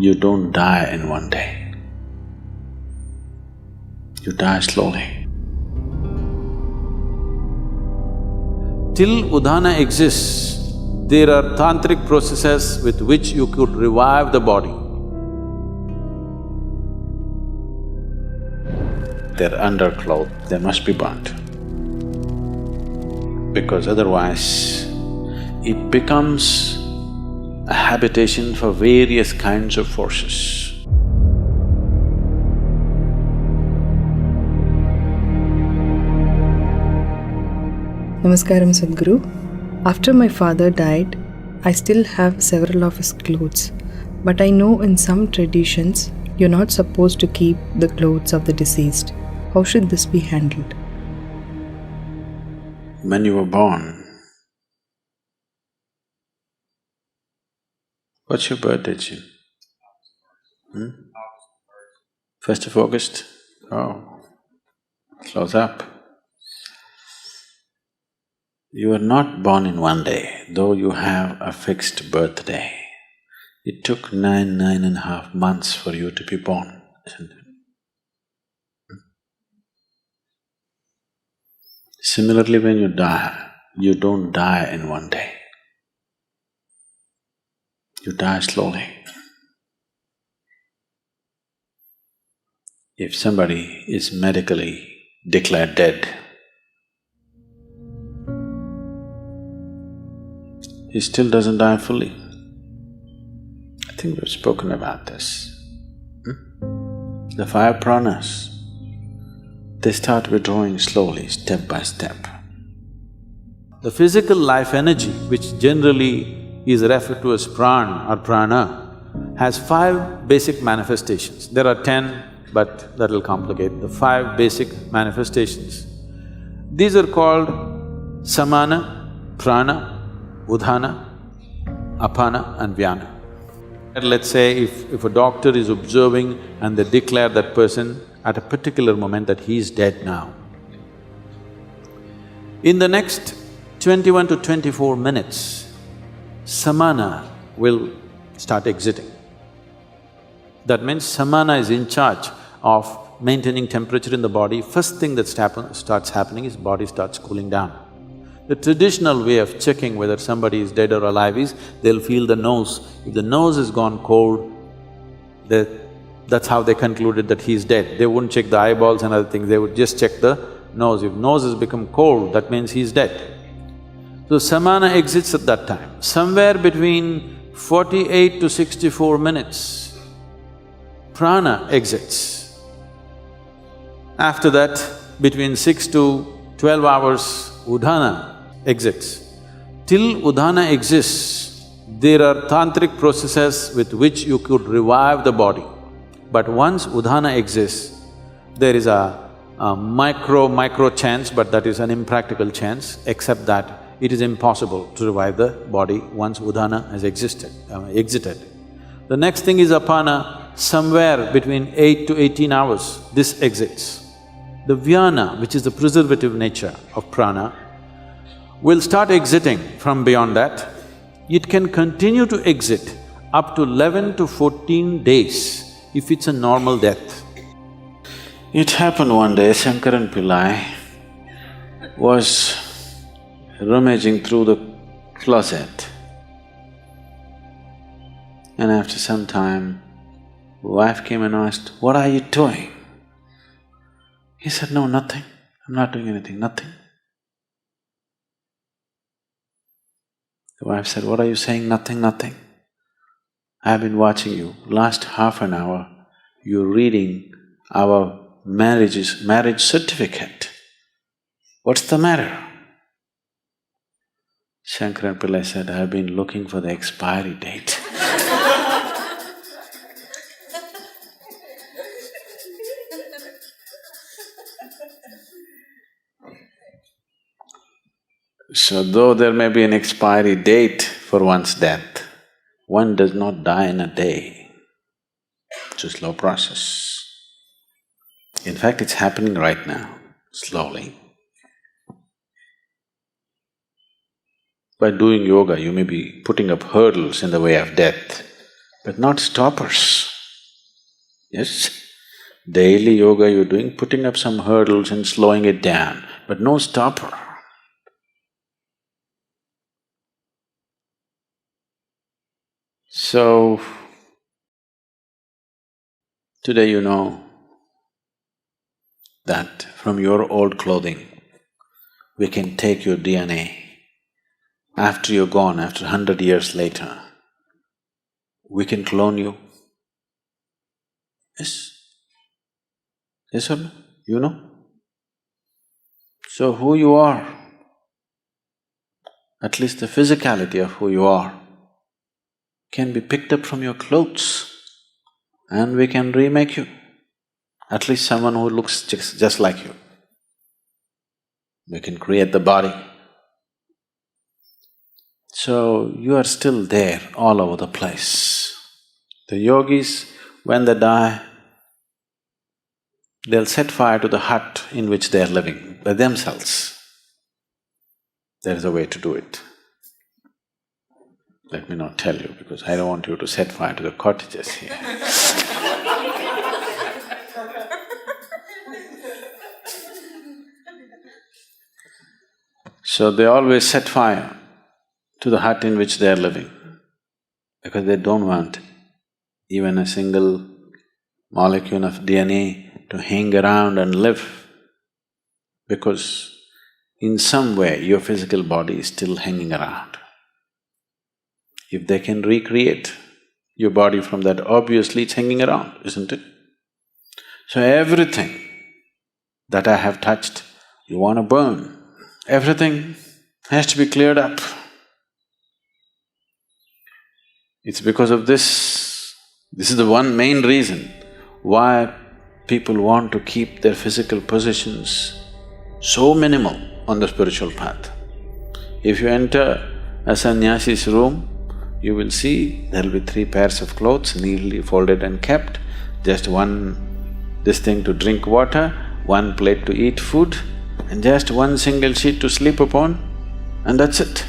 You don't die in one day. You die slowly. Till Udhana exists, there are tantric processes with which you could revive the body. Their undercloth, they must be burnt. Because otherwise, it becomes a habitation for various kinds of forces. Namaskaram, Sadhguru. After my father died, I still have several of his clothes. But I know in some traditions, you're not supposed to keep the clothes of the deceased. How should this be handled? When you were born, what's your birthday, Jim? 1st of August? Oh, close up. You were not born in one day, though you have a fixed birthday. It took 9.5 months for you to be born, isn't it? Similarly, when you die, you don't die in one day. You die slowly. If somebody is medically declared dead, he still doesn't die fully. I think we've spoken about this. The 5 pranas, they start withdrawing slowly, step by step. The physical life energy, which generally is referred to as pran or prana, has 5 basic manifestations. There are 10, but that'll complicate. The 5 basic manifestations. These are called samana, prana, udhana, apana and vyana. Let's say if a doctor is observing and they declare that person at a particular moment that he is dead now. In the next 21 to 24 minutes, samana will start exiting. That means samana is in charge of maintaining temperature in the body. First thing that starts happening is body starts cooling down. The traditional way of checking whether somebody is dead or alive is, they'll feel the nose. If the nose has gone cold, that's how they concluded that he's dead. They wouldn't check the eyeballs and other things, they would just check the nose. If nose has become cold, that means he's dead. So samana exits at that time. Somewhere between 48 to 64 minutes, prana exits. After that, between 6 to 12 hours, udhana exits. Till udhana exists, there are tantric processes with which you could revive the body. But once udhana exists, there is a micro chance, but that is an impractical chance, except that it is impossible to revive the body once udhana has exited. The next thing is apana, somewhere between 8 to 18 hours, this exits. The vyana, which is the preservative nature of prana, will start exiting from beyond that. It can continue to exit up to 11 to 14 days if it's a normal death. It happened one day, Shankaran Pillai was rummaging through the closet, and after some time, wife came and asked, "What are you doing?" He said, "No, nothing. I'm not doing anything, nothing." The wife said, "What are you saying, nothing, nothing? I've been watching you. Last half an hour, you're reading our marriage certificate. What's the matter?" Shankaran Pillai said, "I've been looking for the expiry date." So though there may be an expiry date for one's death, one does not die in a day. It's a slow process. In fact, it's happening right now, slowly. By doing yoga, you may be putting up hurdles in the way of death. but not stoppers. Yes, daily yoga you're doing, putting up some hurdles and slowing it down, but no stopper. So, today you know that from your old clothing, we can take your DNA. After you're gone, after 100 years later, we can clone you. Yes? Yes or no? You know? So who you are, at least the physicality of who you are, can be picked up from your clothes and we can remake you. At least someone who looks just like you. We can create the body. So you are still there all over the place. The yogis, when they die, they'll set fire to the hut in which they are living by themselves. There is a way to do it. Let me not tell you because I don't want you to set fire to the cottages here. So they always set fire to the hut in which they are living because they don't want even a single molecule of DNA to hang around and live, because in some way your physical body is still hanging around. If they can recreate your body from that, obviously it's hanging around, isn't it? So everything that I have touched, you want to burn. Everything has to be cleared up. It's because of this. This is the one main reason why people want to keep their physical positions so minimal on the spiritual path. If you enter a sannyasi's room, you will see there'll be 3 pairs of clothes neatly folded and kept, just this thing to drink water, 1 plate to eat food, and just 1 single sheet to sleep upon, and that's it.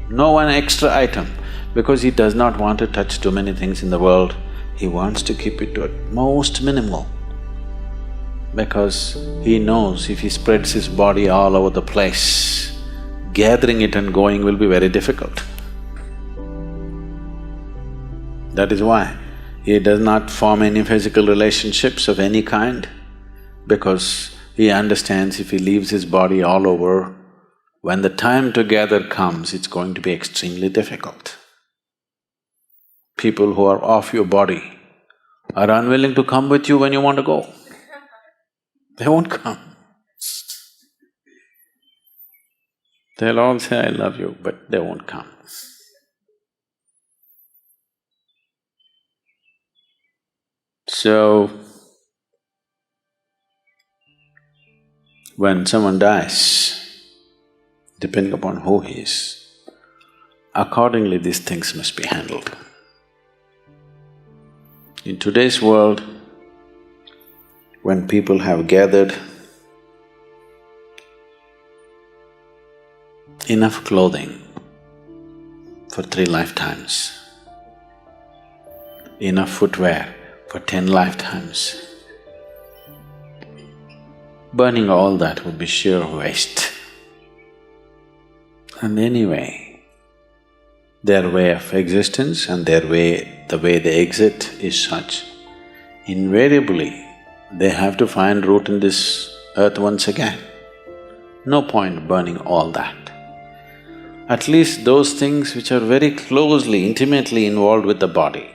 No one extra item, because he does not want to touch too many things in the world. He wants to keep it to at most minimal, because he knows if he spreads his body all over the place, gathering it and going will be very difficult. That is why he does not form any physical relationships of any kind, because he understands if he leaves his body all over, when the time to gather comes, it's going to be extremely difficult. People who are off your body are unwilling to come with you when you want to go. They won't come. They'll all say, "I love you," but they won't come. So, when someone dies, depending upon who he is, accordingly these things must be handled. In today's world, when people have gathered enough clothing for 3 lifetimes, enough footwear for 10 lifetimes, burning all that would be sheer waste. And anyway, their way of existence and the way they exit is such, invariably they have to find root in this earth once again. No point burning all that. At least those things which are very closely, intimately involved with the body,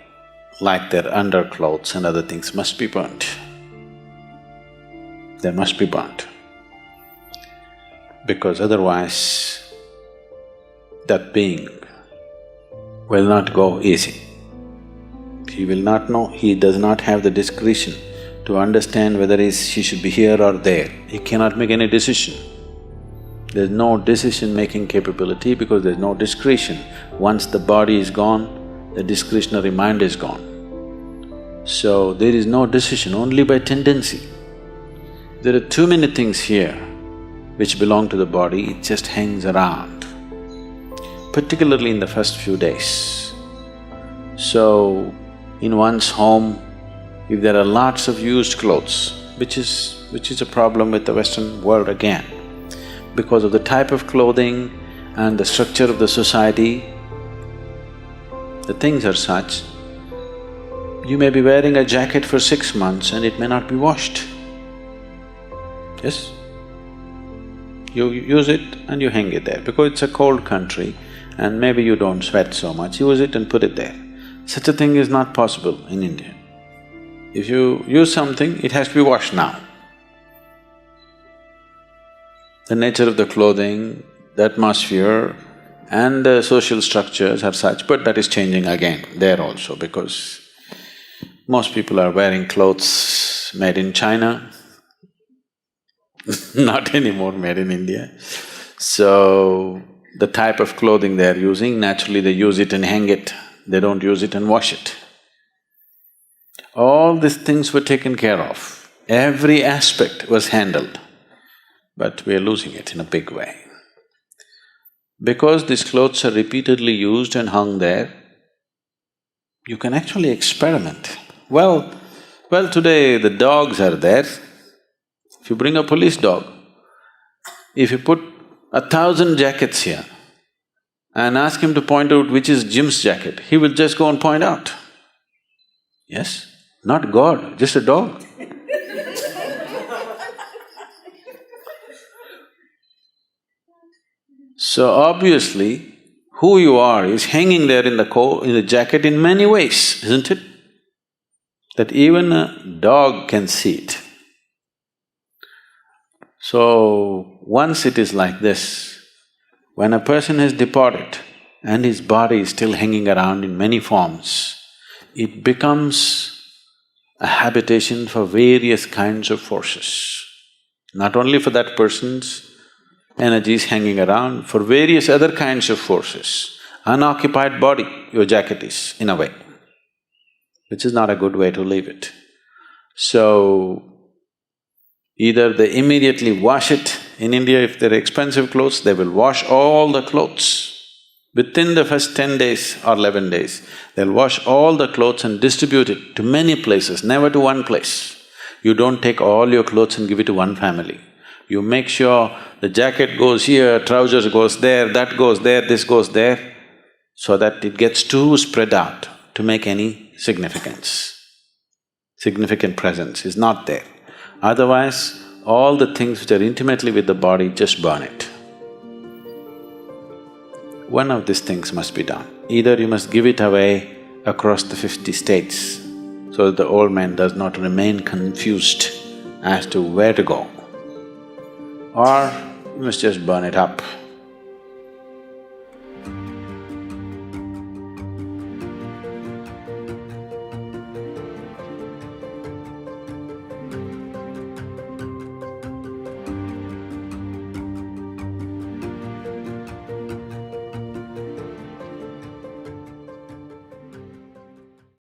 like their underclothes and other things, must be burnt. They must be burnt. Because otherwise, that being will not go easy. He will not know, he does not have the discretion to understand whether he should be here or there. He cannot make any decision. There's no decision-making capability because there's no discretion. Once the body is gone, the discretionary mind is gone. So there is no decision, only by tendency. There are too many things here which belong to the body, it just hangs around, particularly in the first few days. So, in one's home, if there are lots of used clothes, which is a problem with the Western world again, because of the type of clothing and the structure of the society, the things are such, you may be wearing a jacket for 6 months and it may not be washed. Yes? You use it and you hang it there, because it's a cold country and maybe you don't sweat so much, use it and put it there. Such a thing is not possible in India. If you use something, it has to be washed now. The nature of the clothing, the atmosphere and the social structures are such, but that is changing again there also, because most people are wearing clothes made in China, not anymore made in India. So, the type of clothing they are using, naturally they use it and hang it, they don't use it and wash it. All these things were taken care of, every aspect was handled, but we are losing it in a big way. Because these clothes are repeatedly used and hung there, you can actually experiment. Well, today the dogs are there. If you bring a police dog, if you put 1,000 jackets here and ask him to point out which is Jim's jacket, he will just go and point out. Yes? Not God, just a dog. So obviously, who you are is hanging there in the jacket in many ways, isn't it? That even a dog can see it. So, once it is like this, when a person has departed and his body is still hanging around in many forms, it becomes a habitation for various kinds of forces. Not only for that person's energies hanging around, for various other kinds of forces. Unoccupied body, your jacket is, in a way, which is not a good way to leave it. So, either they immediately wash it. In India, if they're expensive clothes, they will wash all the clothes. Within the first 10 days or 11 days, they'll wash all the clothes and distribute it to many places, never to one place. You don't take all your clothes and give it to one family. You make sure the jacket goes here, trousers goes there, that goes there, this goes there, so that it gets too spread out to make any significance. Significant presence is not there. Otherwise, all the things which are intimately with the body, just burn it. One of these things must be done. Either you must give it away across the 50 states, so that the old man does not remain confused as to where to go, or you must just burn it up.